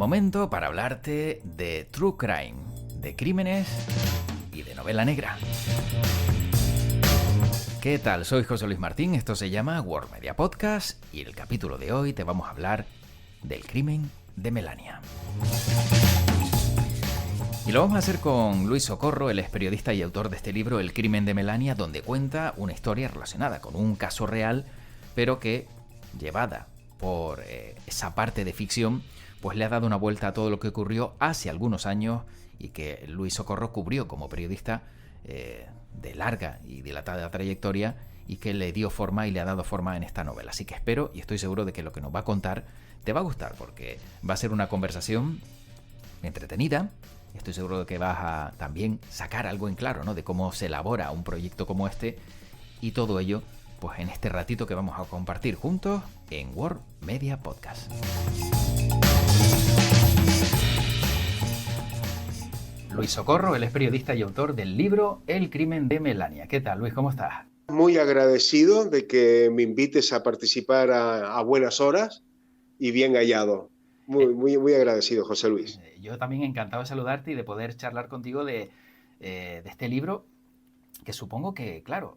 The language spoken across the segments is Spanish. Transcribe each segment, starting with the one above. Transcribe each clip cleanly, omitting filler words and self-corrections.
momento para hablarte de True Crime, de crímenes y de novela negra. ¿Qué tal? Soy José Luis Martín, esto se llama World Media Podcast y en el capítulo de hoy te vamos a hablar del crimen de Melania. Y lo vamos a hacer con Luis Socorro, él es periodista y autor de este libro El crimen de Melania, donde cuenta una historia relacionada con un caso real, pero que, llevada por esa parte de ficción, pues le ha dado una vuelta a todo lo que ocurrió hace algunos años y que Luis Socorro cubrió como periodista de larga y dilatada trayectoria y que le dio forma y le ha dado forma en esta novela. Así que espero y estoy seguro de que lo que nos va a contar te va a gustar, porque va a ser una conversación entretenida. Estoy seguro de que vas a también sacar algo en claro, ¿no?, de cómo se elabora un proyecto como este y todo ello pues en este ratito que vamos a compartir juntos en World Media Podcast. Luis Socorro, él es periodista y autor del libro El crimen de Melania. ¿Qué tal, Luis? ¿Cómo estás? Muy agradecido de que me invites a participar a buenas horas y bien hallado. Muy agradecido, José Luis. Yo también encantado de saludarte y de poder charlar contigo de este libro, que supongo que, claro,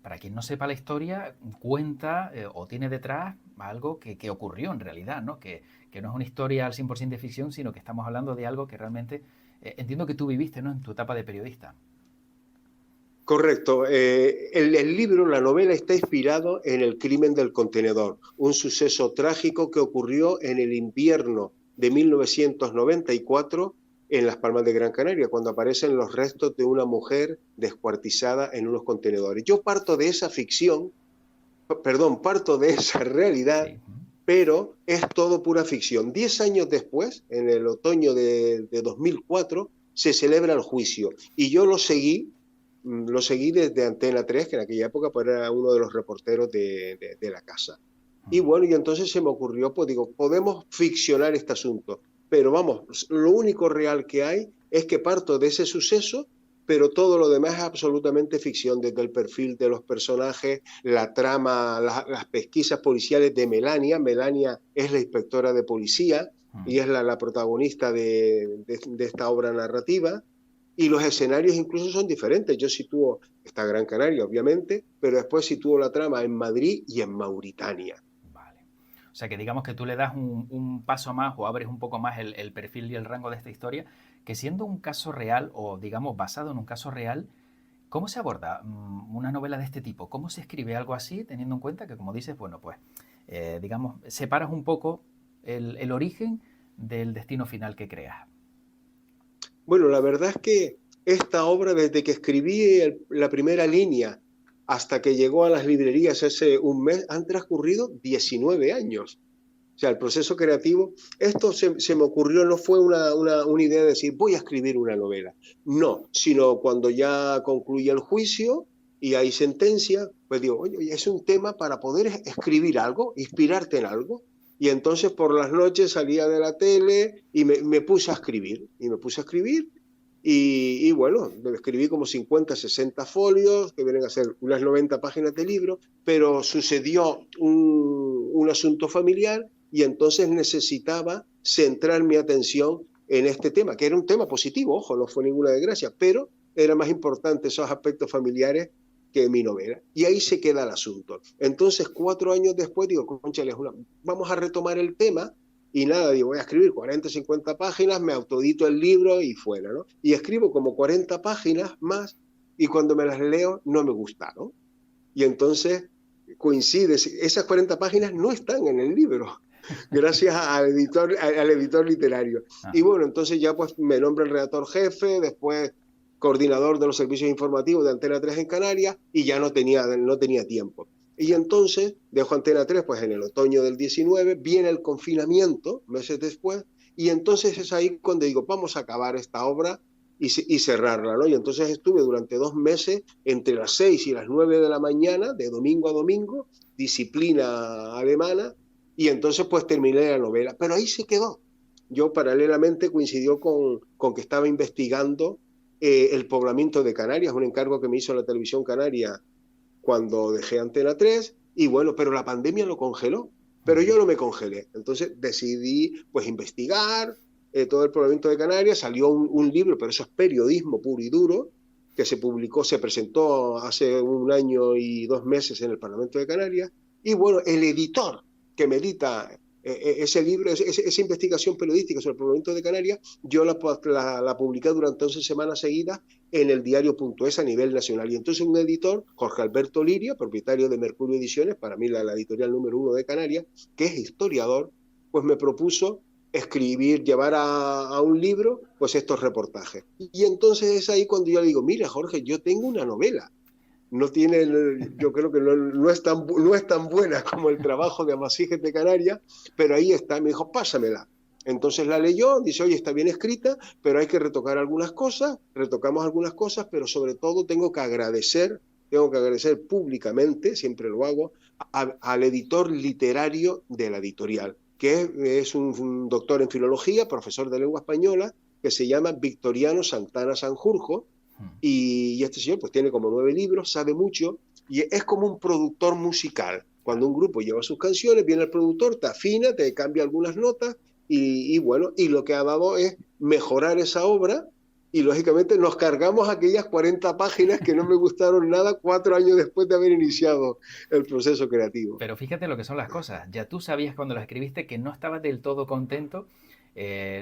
para quien no sepa la historia, cuenta o tiene detrás algo que ocurrió en realidad, ¿no? Que no es una historia al 100% de ficción, sino que estamos hablando de algo que realmente entiendo que tú viviste, ¿no?, en tu etapa de periodista. Correcto. El libro, la novela, está inspirado en el crimen del contenedor, un suceso trágico que ocurrió en el invierno de 1994 en Las Palmas de Gran Canaria, cuando aparecen los restos de una mujer descuartizada en unos contenedores. Yo parto de esa realidad, sí, pero es todo pura ficción. 10 años después, en el otoño de 2004, se celebra el juicio y yo lo seguí desde Antena 3, que en aquella época pues, era uno de los reporteros de la casa. Y bueno, y entonces se me ocurrió, pues digo, podemos ficcionar este asunto, pero vamos, lo único real que hay es que parto de ese suceso, pero todo lo demás es absolutamente ficción, desde el perfil de los personajes, la trama, las pesquisas policiales de Melania. Melania es la inspectora de policía y es la protagonista de esta obra narrativa. Y los escenarios incluso son diferentes. Yo sitúo esta Gran Canaria, obviamente, pero después sitúo la trama en Madrid y en Mauritania. Vale. O sea que digamos que tú le das un paso más o abres un poco más el perfil y el rango de esta historia, que siendo un caso real o digamos basado en un caso real, ¿cómo se aborda una novela de este tipo? ¿Cómo se escribe algo así, teniendo en cuenta que, como dices, bueno, pues digamos, separas un poco el origen del destino final que creas? Bueno, la verdad es que esta obra, desde que escribí la primera línea hasta que llegó a las librerías hace un mes, han transcurrido 19 años. O sea, el proceso creativo, esto se me ocurrió, no fue una idea de decir, voy a escribir una novela. No, sino cuando ya concluye el juicio y hay sentencia, pues digo, oye, es un tema para poder escribir algo, inspirarte en algo. Y entonces por las noches salía de la tele y me puse a escribir. Y bueno, escribí como 50, 60 folios, que vienen a ser unas 90 páginas de libro, pero sucedió un asunto familiar y entonces necesitaba centrar mi atención en este tema, que era un tema positivo, ojo, no fue ninguna desgracia, pero era más importante esos aspectos familiares que mi novela. Y ahí se queda el asunto. Entonces, 4 años después, digo, cónchale, vamos a retomar el tema. Y nada, digo, voy a escribir 40, 50 páginas, me autoedito el libro y fuera, ¿no? Y escribo como 40 páginas más y cuando me las leo no me gustaron. Y entonces coincide, esas 40 páginas no están en el libro, gracias al editor literario. Ajá. Y bueno, entonces ya pues me nombra el redactor jefe, después coordinador de los servicios informativos de Antena 3 en Canarias y ya no tenía tiempo. Y entonces dejo Antena 3 pues en el otoño del 19, viene el confinamiento, meses después, y entonces es ahí cuando digo, vamos a acabar esta obra y cerrarla, ¿no? Y entonces estuve durante 2 meses entre las 6 y las 9 de la mañana, de domingo a domingo, disciplina alemana, y entonces pues terminé la novela. Pero ahí se quedó. Yo paralelamente coincidió con que estaba investigando el poblamiento de Canarias, un encargo que me hizo la televisión canaria cuando dejé Antena 3, y bueno, pero la pandemia lo congeló. Pero yo no me congelé. Entonces decidí pues investigar todo el poblamiento de Canarias. Salió un libro, pero eso es periodismo puro y duro, que se publicó, se presentó hace 1 año y 2 meses en el Parlamento de Canarias. Y bueno, el editor que me edita ese libro, esa investigación periodística sobre el poblamiento de Canarias, yo la publiqué durante 11 semanas seguidas en el diario.es a nivel nacional. Y entonces un editor, Jorge Alberto Liria, propietario de Mercurio Ediciones, para mí la editorial número 1 de Canarias, que es historiador, pues me propuso escribir, llevar a un libro, pues estos reportajes. Y entonces es ahí cuando yo le digo, mira Jorge, yo tengo una novela. No tiene, yo creo que no es tan buena como el trabajo de Amasijes de Canarias, pero ahí está, me dijo, pásamela. Entonces la leyó, dice, oye, está bien escrita, pero hay que retocar algunas cosas, retocamos algunas cosas, pero sobre todo tengo que agradecer públicamente, siempre lo hago, al editor literario de la editorial, que es un doctor en filología, profesor de lengua española, que se llama Victoriano Santana Sanjurjo, y este señor pues tiene como 9 libros, sabe mucho, y es como un productor musical. Cuando un grupo lleva sus canciones, viene el productor, te afina, te cambia algunas notas, y bueno, y lo que ha dado es mejorar esa obra, y lógicamente nos cargamos aquellas 40 páginas que no me gustaron nada 4 años después de haber iniciado el proceso creativo. Pero fíjate lo que son las cosas. Ya tú sabías cuando las escribiste que no estabas del todo contento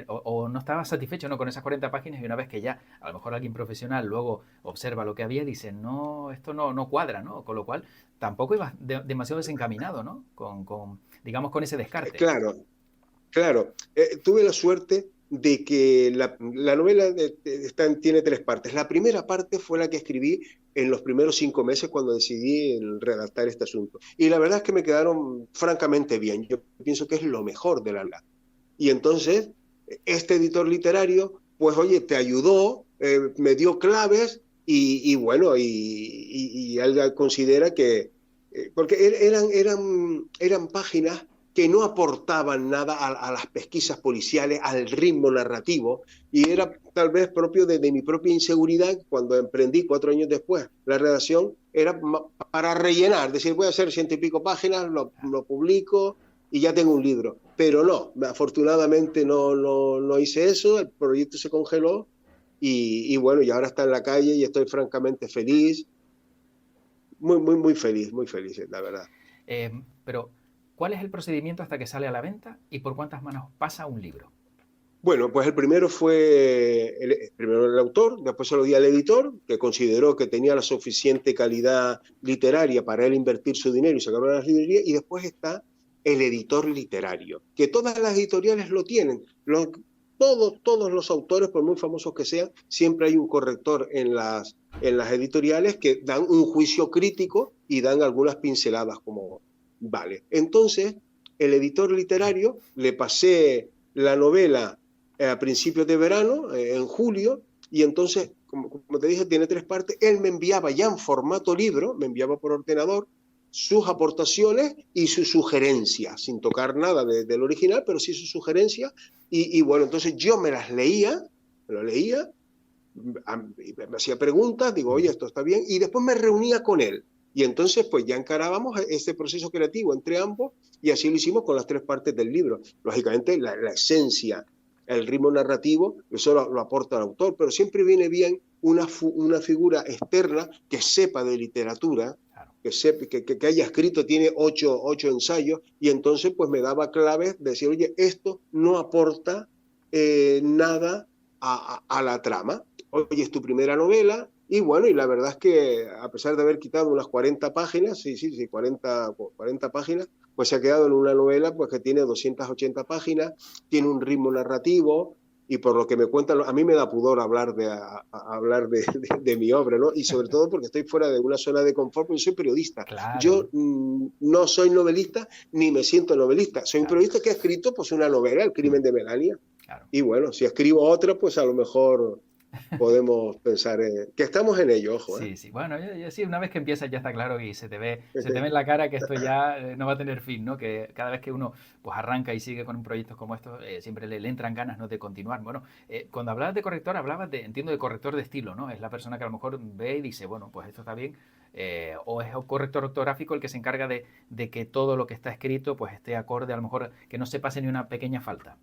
o no estabas satisfecho, ¿no?, con esas 40 páginas, y una vez que ya a lo mejor alguien profesional luego observa lo que había, dice, no, esto no cuadra, ¿no? Con lo cual tampoco ibas demasiado desencaminado, ¿no? Digamos, con ese descarte. Claro, claro, tuve la suerte de que la novela tiene 3 partes. La primera parte fue la que escribí en los primeros 5 meses cuando decidí redactar este asunto. Y la verdad es que me quedaron francamente bien. Yo pienso que es lo mejor de la novela. Y entonces, este editor literario, pues oye, te ayudó, me dio claves y bueno, y él considera que, porque eran páginas que no aportaban nada a las pesquisas policiales, al ritmo narrativo, y era tal vez propio de mi propia inseguridad cuando emprendí 4 años después la redacción, era para rellenar, decir, voy a hacer 100 y pico páginas, lo publico y ya tengo un libro. Pero no, afortunadamente no hice eso, el proyecto se congeló y bueno, y ahora está en la calle y estoy francamente feliz, muy feliz, la verdad. Pero, ¿cuál es el procedimiento hasta que sale a la venta y por cuántas manos pasa un libro? Bueno, pues el primero fue primero el autor, después se lo di al editor, que consideró que tenía la suficiente calidad literaria para él invertir su dinero y sacarlo a las librerías, y después está el editor literario, que todas las editoriales lo tienen. Todos los autores, por muy famosos que sean, siempre hay un corrector en las editoriales que dan un juicio crítico y dan algunas pinceladas como, vale. Entonces, el editor literario le pasé la novela a principios de verano, en julio, y entonces, como te dije, tiene 3 partes. Él me enviaba ya en formato libro, me enviaba por ordenador sus aportaciones y sus sugerencias, sin tocar nada del original, pero sí sus sugerencias, y bueno, entonces yo me lo leía, me hacía preguntas, digo, oye, esto está bien, y después me reunía con él. Y entonces, pues ya encarábamos este proceso creativo entre ambos, y así lo hicimos con las 3 partes del libro. Lógicamente, la esencia, el ritmo narrativo, eso lo aporta el autor, pero siempre viene bien una figura externa que sepa de literatura, que haya escrito, tiene 8 ensayos, y entonces pues me daba claves de decir, oye, esto no aporta nada a la trama. Oye, es tu primera novela, y bueno, y la verdad es que a pesar de haber quitado unas 40 páginas, sí, 40 páginas, pues se ha quedado en una novela pues que tiene 280 páginas, tiene un ritmo narrativo, y por lo que me cuentan, a mí me da pudor hablar de mi obra, ¿no? Y sobre todo porque estoy fuera de una zona de confort, porque soy periodista. Claro, Yo no soy novelista, ni me siento novelista. Soy un claro, periodista que ha escrito pues una novela, El crimen de Melania. claro. Y bueno, si escribo otra, pues a lo mejor podemos pensar que estamos en ello, ojo, ¿eh? Sí, sí. Bueno, sí, una vez que empiezas ya está claro y se te ve en la cara que esto ya no va a tener fin, ¿no? Que cada vez que uno pues arranca y sigue con proyectos como estos, siempre le entran ganas, ¿no?, de continuar. Bueno, cuando hablabas de corrector, entiendo, de corrector de estilo, ¿no? Es la persona que a lo mejor ve y dice, bueno, pues esto está bien, o es el corrector ortográfico el que se encarga de que todo lo que está escrito pues esté acorde, a lo mejor que no se pase ni una pequeña falta.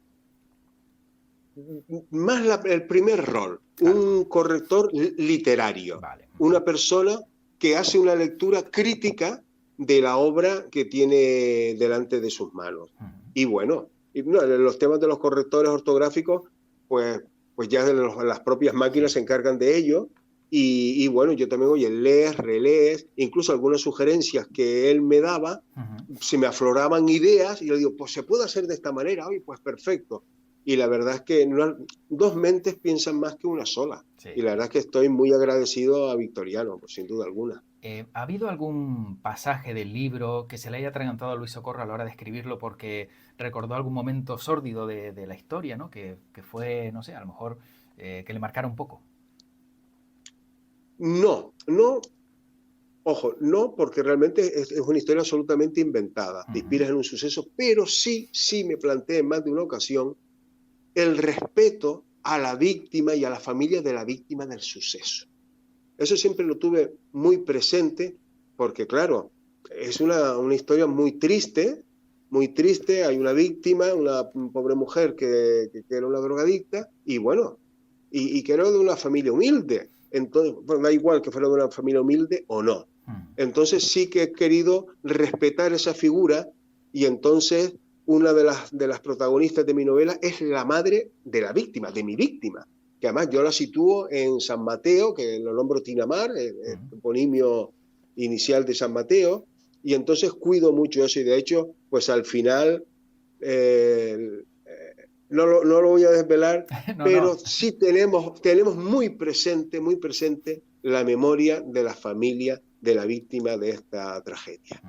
Más el primer rol, Claro. un corrector literario, Vale. una persona que hace una lectura crítica de la obra que tiene delante de sus manos. Y bueno, los temas de los correctores ortográficos, pues ya las propias máquinas se encargan de ello. Y bueno, yo también, oye, lees, relees, incluso algunas sugerencias que él me daba, se me afloraban ideas y yo digo, pues se puede hacer de esta manera, oye, pues perfecto. Y la verdad es que dos mentes piensan más que una sola. Sí. Y la verdad es que estoy muy agradecido a Victoriano, pues, sin duda alguna. ¿Ha habido algún pasaje del libro que se le haya atragantado a Luis Socorro a la hora de escribirlo porque recordó algún momento sórdido de la historia, ¿no? Que fue, no sé, a lo mejor que le marcara un poco? No, ojo, no, porque realmente es una historia absolutamente inventada. Te inspiras en un suceso, pero sí me planteé en más de una ocasión el respeto a la víctima y a la familia de la víctima del suceso. Eso siempre lo tuve muy presente porque, claro, es una historia muy triste, hay una víctima, una pobre mujer que era una drogadicta y bueno, y que era de una familia humilde. Entonces, bueno, da igual que fuera de una familia humilde o no. Entonces sí que he querido respetar esa figura y entonces una de las protagonistas de mi novela es la madre de la víctima, de mi víctima, que además yo la sitúo en San Mateo, que lo nombro Tinamar, el toponimio inicial de San Mateo, y entonces cuido mucho eso y de hecho, pues al final, no lo voy a desvelar, No, pero no. sí tenemos muy presente la memoria de la familia de la víctima de esta tragedia.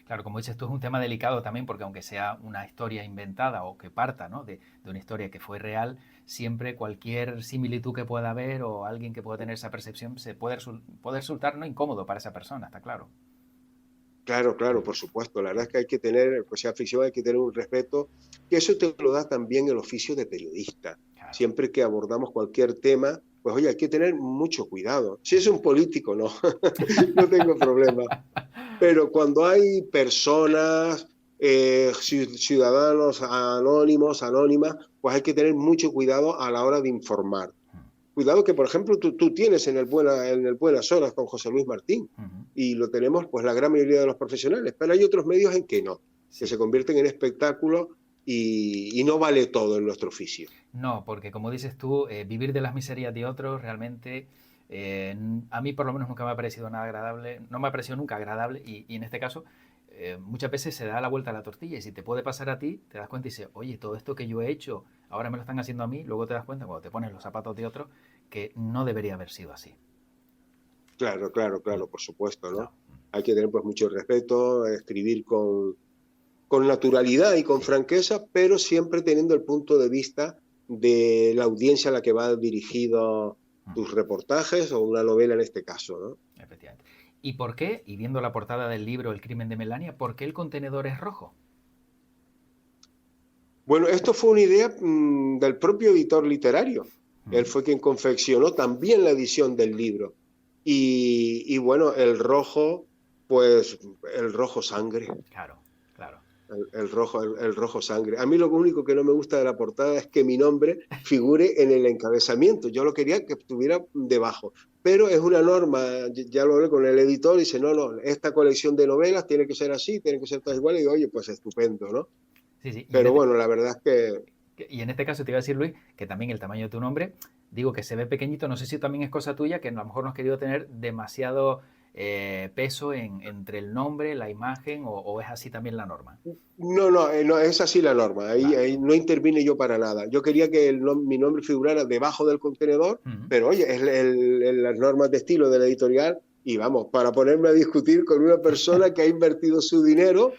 Claro, como dices tú, es un tema delicado también porque aunque sea una historia inventada o que parta, ¿no?, de una historia que fue real, siempre cualquier similitud que pueda haber o alguien que pueda tener esa percepción se puede resultar no incómodo para esa persona, está claro. Claro, por supuesto. La verdad es que hay que tener, pues sea ficción, hay que tener un respeto, que eso te lo da también el oficio de periodista. Claro. Siempre que abordamos cualquier tema, pues oye, hay que tener mucho cuidado. Si es un político, no, no tengo problema. Pero cuando hay personas, ciudadanos anónimos, anónimas, pues hay que tener mucho cuidado a la hora de informar. Cuidado que, por ejemplo, tú tienes en el Buenas Horas con José Luis Martín, y lo tenemos pues la gran mayoría de los profesionales, pero hay otros medios en que no, que se convierten en espectáculos y no vale todo en nuestro oficio. No, porque como dices tú, vivir de las miserias de otros realmente a mí por lo menos nunca me ha parecido nada agradable, no me ha parecido nunca agradable y en este caso muchas veces se da la vuelta a la tortilla y si te puede pasar a ti, te das cuenta y dices, oye, todo esto que yo he hecho, ahora me lo están haciendo a mí, luego te das cuenta cuando te pones los zapatos de otro que no debería haber sido así. Claro, por supuesto, ¿no? No. Hay que tener pues mucho respeto, escribir con naturalidad y con franqueza, pero siempre teniendo el punto de vista de la audiencia a la que va dirigido tus reportajes o una novela en este caso, ¿no? Efectivamente. ¿Y por qué, y viendo la portada del libro El crimen de Melania, por qué el contenedor es rojo? Bueno, esto fue una idea del propio editor literario. Él fue quien confeccionó también la edición del libro. Y bueno, el rojo, pues el rojo sangre. Claro. El rojo sangre. A mí lo único que no me gusta de la portada es que mi nombre figure en el encabezamiento. Yo lo quería que estuviera debajo. Pero es una norma, ya lo hablé con el editor, y dice, no, esta colección de novelas tiene que ser así, tiene que ser todas iguales. Y digo, oye, pues estupendo, ¿no? Sí. Pero bueno, la verdad es que... Y en este caso te iba a decir, Luis, que también el tamaño de tu nombre, digo que se ve pequeñito, no sé si también es cosa tuya, que a lo mejor no has querido tener demasiado peso entre el nombre, la imagen, o es así también la norma. No, es así la norma, ahí no intervine yo para nada. Yo quería que mi nombre figurara debajo del contenedor, pero oye, es las normas de estilo de la editorial, y vamos, para ponerme a discutir con una persona que ha invertido su dinero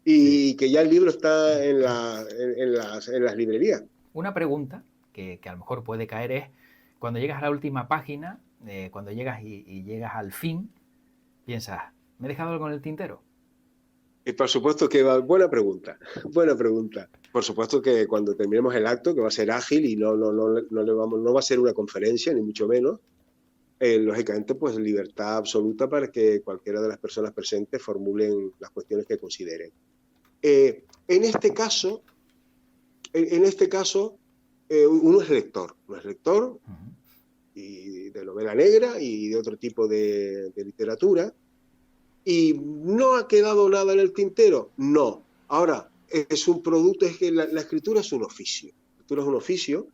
y que ya el libro está en las librerías. Una pregunta que a lo mejor puede caer es, cuando llegas a la última página, cuando llegas y llegas al fin, piensas, ¿me he dejado algo en el tintero? Y por supuesto que buena pregunta. Por supuesto que cuando terminemos el acto, que va a ser ágil y no va a ser una conferencia, ni mucho menos, lógicamente, pues libertad absoluta para que cualquiera de las personas presentes formulen las cuestiones que consideren. En este caso, uno es lector, y de novela negra y de otro tipo de literatura, y no ha quedado nada en el tintero, no. Ahora, es un producto, es que la escritura es un oficio,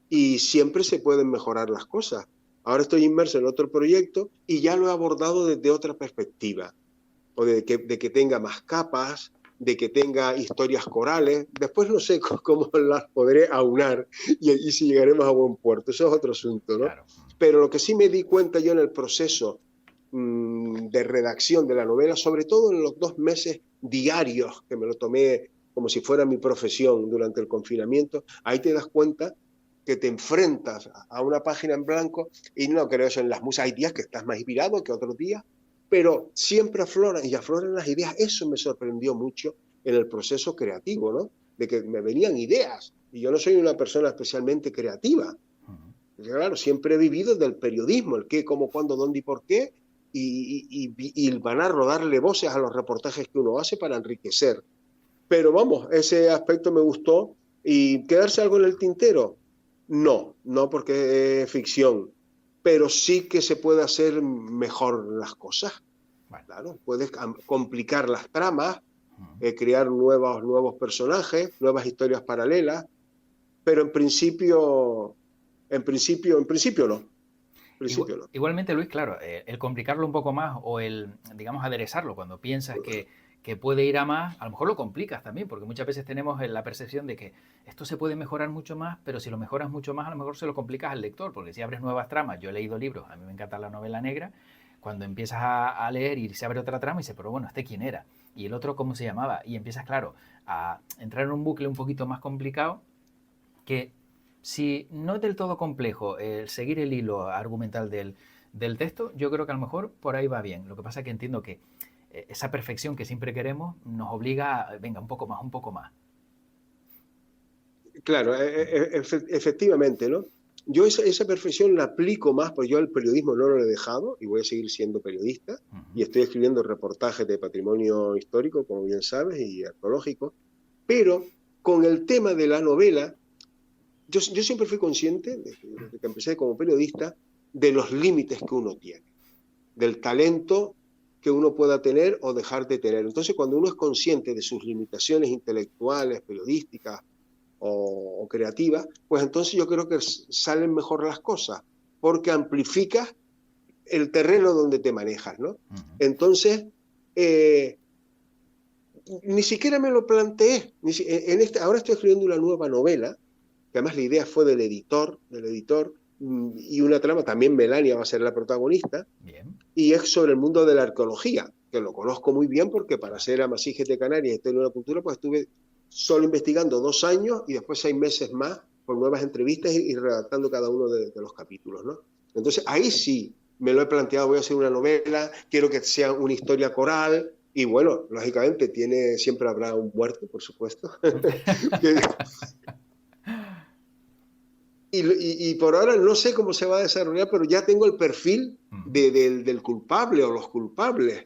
y siempre se pueden mejorar las cosas. Ahora estoy inmerso en otro proyecto y ya lo he abordado desde otra perspectiva, o de que tenga más capas, de que tenga historias corales. Después no sé cómo las podré aunar y si llegaremos a buen puerto. Eso es otro asunto, ¿no? Claro. Pero lo que sí me di cuenta yo en el proceso de redacción de la novela, sobre todo en los 2 meses diarios que me lo tomé como si fuera mi profesión durante el confinamiento, ahí te das cuenta que te enfrentas a una página en blanco, y no creo eso en las musas. Hay días que estás más inspirado que otros días, pero siempre afloran las ideas. Eso me sorprendió mucho en el proceso creativo, ¿no? De que me venían ideas, y yo no soy una persona especialmente creativa. Claro, siempre he vivido del periodismo, el qué, cómo, cuándo, dónde y por qué, y van a rodarle voces a los reportajes que uno hace para enriquecer. Pero vamos, ese aspecto me gustó. ¿Y quedarse algo en el tintero? No porque es ficción, pero sí que se puede hacer mejor las cosas. Bueno. Claro, puedes complicar las tramas, crear nuevos personajes, nuevas historias paralelas, pero en principio no. Igualmente, Luis, claro, el complicarlo un poco más o digamos, aderezarlo cuando piensas que puede ir a más, a lo mejor lo complicas también, porque muchas veces tenemos la percepción de que esto se puede mejorar mucho más, pero si lo mejoras mucho más, a lo mejor se lo complicas al lector, porque si abres nuevas tramas, yo he leído libros, a mí me encanta la novela negra, cuando empiezas a leer y se abre otra trama y dices, pero bueno, ¿este quién era? Y el otro, ¿cómo se llamaba? Y empiezas, claro, a entrar en un bucle un poquito más complicado que si no es del todo complejo seguir el hilo argumental del texto, yo creo que a lo mejor por ahí va bien. Lo que pasa es que entiendo que esa perfección que siempre queremos nos obliga a, venga, un poco más, un poco más. Claro, efectivamente, ¿no? Yo esa perfección la aplico más, porque yo al periodismo no lo he dejado y voy a seguir siendo periodista, y estoy escribiendo reportajes de patrimonio histórico, como bien sabes, y arqueológico, pero con el tema de la novela, yo siempre fui consciente, desde que empecé como periodista, de los límites que uno tiene, del talento que uno pueda tener o dejar de tener. Entonces, cuando uno es consciente de sus limitaciones intelectuales, periodísticas o creativas, pues entonces yo creo que salen mejor las cosas, porque amplificas el terreno donde te manejas, ¿no? Entonces, ni siquiera me lo planteé. Ahora estoy escribiendo una nueva novela, que además la idea fue del editor, y una trama, también Melania va a ser la protagonista. Bien. Y es sobre el mundo de la arqueología, que lo conozco muy bien porque para ser Amasíes de Canarias, Historia de una Cultura, pues estuve solo investigando 2 años y después 6 meses más con nuevas entrevistas y redactando cada uno de los capítulos, ¿no? Entonces ahí sí me lo he planteado, voy a hacer una novela, quiero que sea una historia coral, y bueno, lógicamente siempre habrá un muerto, por supuesto. Y por ahora no sé cómo se va a desarrollar, pero ya tengo el perfil del culpable o los culpables.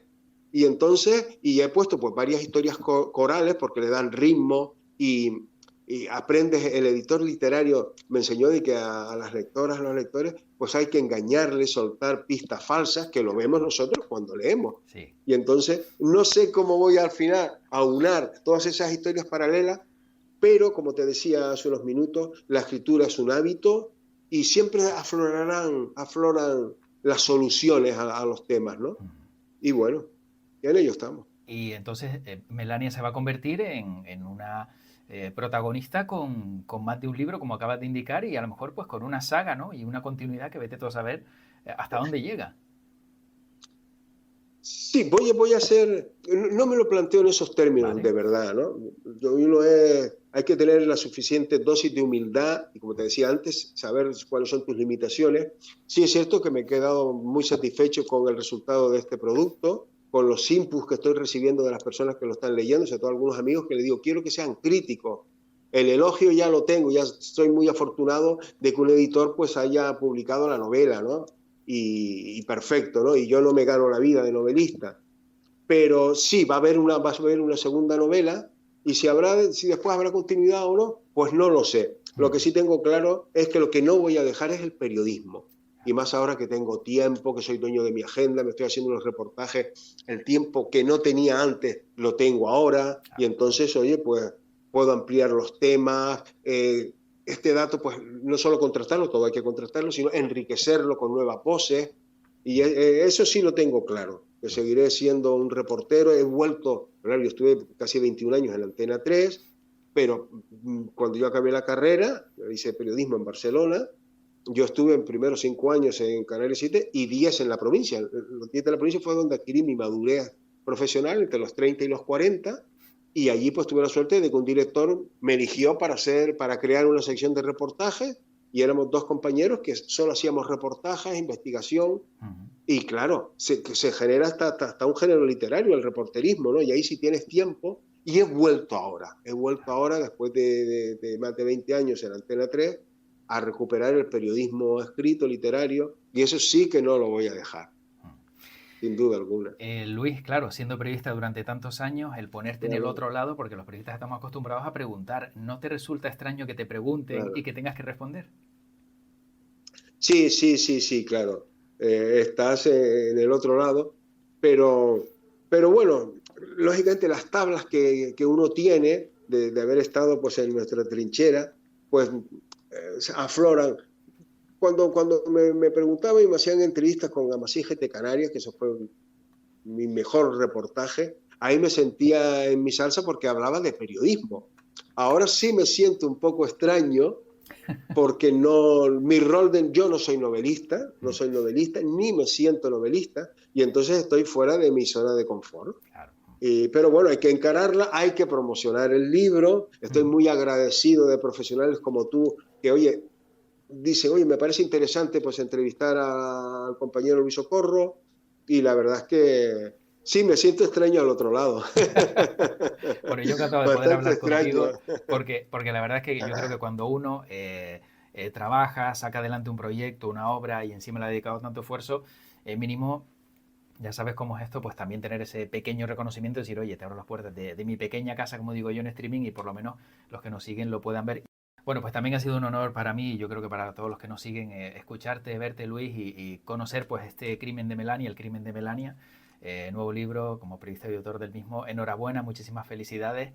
Y entonces, he puesto pues varias historias corales porque le dan ritmo y aprendes. El editor literario me enseñó de que a las lectoras, a los lectores, pues hay que engañarles, soltar pistas falsas, que lo vemos nosotros cuando leemos. Sí. Y entonces no sé cómo voy al final a aunar todas esas historias paralelas, pero como te decía hace unos minutos, la escritura es un hábito y siempre afloran las soluciones a los temas, ¿no? Y bueno, ya en ello estamos. Y entonces Melania se va a convertir en una protagonista con más de un libro, como acabas de indicar, y a lo mejor pues con una saga, ¿no? Y una continuidad que vete tú a saber hasta dónde llega. Sí, voy a hacer, no me lo planteo en esos términos, ¿vale? De verdad, ¿no? Hay que tener la suficiente dosis de humildad y, como te decía antes, saber cuáles son tus limitaciones. Sí es cierto que me he quedado muy satisfecho con el resultado de este producto, con los inputs que estoy recibiendo de las personas que lo están leyendo, sobre todo algunos amigos que les digo, quiero que sean críticos. El elogio ya lo tengo, ya estoy muy afortunado de que un editor pues haya publicado la novela, ¿no? y perfecto, ¿no? Y yo no me gano la vida de novelista. Pero sí, va a haber una segunda novela, y si después habrá continuidad o no, pues no lo sé. Lo que sí tengo claro es que lo que no voy a dejar es el periodismo. Y más ahora que tengo tiempo, que soy dueño de mi agenda, me estoy haciendo unos reportajes, el tiempo que no tenía antes lo tengo ahora, y entonces, oye, pues puedo ampliar los temas. Este dato, pues no solo contrastarlo, todo hay que contrastarlo, sino enriquecerlo con nuevas voces. Y eso sí lo tengo claro, que seguiré siendo un reportero. He vuelto, claro, yo estuve casi 21 años en Antena 3, pero cuando yo acabé la carrera, hice periodismo en Barcelona, yo estuve en primeros 5 años en Canales 7 y 10 en la provincia. Los 10 de la provincia fue donde adquirí mi madurez profesional, entre los 30 y los 40, y allí pues tuve la suerte de que un director me eligió para crear una sección de reportajes, y éramos 2 compañeros que solo hacíamos reportajes, investigación, y claro, se genera hasta un género literario, el reporterismo, ¿no? Y ahí sí tienes tiempo, y he vuelto ahora después de más de 20 años en Antena 3, a recuperar el periodismo escrito, literario, y eso sí que no lo voy a dejar, sin duda alguna. Luis, claro, siendo periodista durante tantos años, el ponerte en el otro lado, porque los periodistas estamos acostumbrados a preguntar, ¿no te resulta extraño que te pregunten y que tengas que responder? Sí, claro. Estás en el otro lado, pero bueno, lógicamente las tablas que uno tiene de haber estado pues en nuestra trinchera, pues afloran. Cuando me preguntaban y me hacían entrevistas con Amasí GT Canarias, que eso fue mi mejor reportaje, ahí me sentía en mi salsa porque hablaba de periodismo. Ahora sí me siento un poco extraño, porque yo no soy novelista, ni me siento novelista, y entonces estoy fuera de mi zona de confort. Claro. Pero bueno, hay que encararla, hay que promocionar el libro. Estoy muy agradecido de profesionales como tú, que dice, me parece interesante pues entrevistar al compañero Luis Socorro, y la verdad es que sí, me siento extraño al otro lado. Bueno, yo encantado de poder hablar contigo, porque la verdad es que yo creo que cuando uno trabaja, saca adelante un proyecto, una obra, y encima le ha dedicado tanto esfuerzo, mínimo, ya sabes cómo es esto, pues también tener ese pequeño reconocimiento y decir, oye, te abro las puertas de mi pequeña casa, como digo yo, en streaming, y por lo menos los que nos siguen lo puedan ver. Bueno, pues también ha sido un honor para mí, y yo creo que para todos los que nos siguen, escucharte, verte, Luis, y conocer pues este Crimen de Melania, el Crimen de Melania, nuevo libro como periodista y autor del mismo. Enhorabuena, muchísimas felicidades,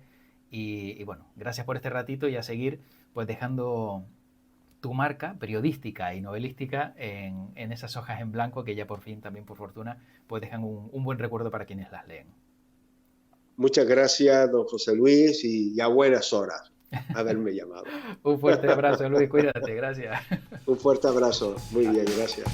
y bueno, gracias por este ratito, y a seguir pues dejando tu marca periodística y novelística en esas hojas en blanco que ya por fin, también por fortuna, pues dejan un buen recuerdo para quienes las leen. Muchas gracias, don José Luis, y a buenas horas haberme llamado. Un fuerte abrazo, Luis, cuídate, gracias. Un fuerte abrazo, muy bien, gracias.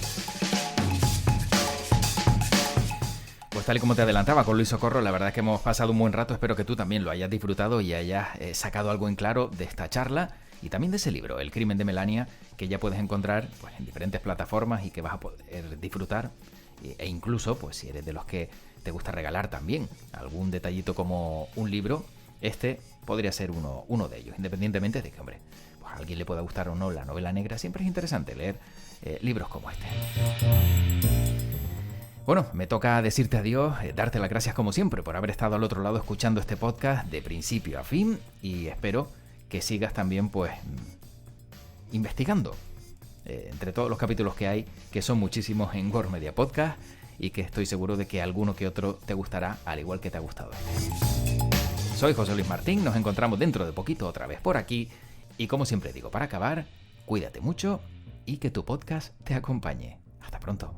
Pues tal y como te adelantaba con Luis Socorro, la verdad es que hemos pasado un buen rato. Espero que tú también lo hayas disfrutado y hayas sacado algo en claro de esta charla y también de ese libro, El Crimen de Melania, que ya puedes encontrar pues en diferentes plataformas y que vas a poder disfrutar, e incluso pues si eres de los que te gusta regalar también algún detallito como un libro, este podría ser uno de ellos, independientemente de que, hombre, pues a alguien le pueda gustar o no la novela negra. Siempre es interesante leer libros como este. Bueno, me toca decirte adiós, darte las gracias como siempre por haber estado al otro lado escuchando este podcast de principio a fin, y espero que sigas también pues investigando entre todos los capítulos que hay, que son muchísimos en Gore Media Podcast, y que estoy seguro de que alguno que otro te gustará, al igual que te ha gustado este. Soy José Luis Martín, nos encontramos dentro de poquito otra vez por aquí, y como siempre digo, para acabar, cuídate mucho y que tu podcast te acompañe. Hasta pronto.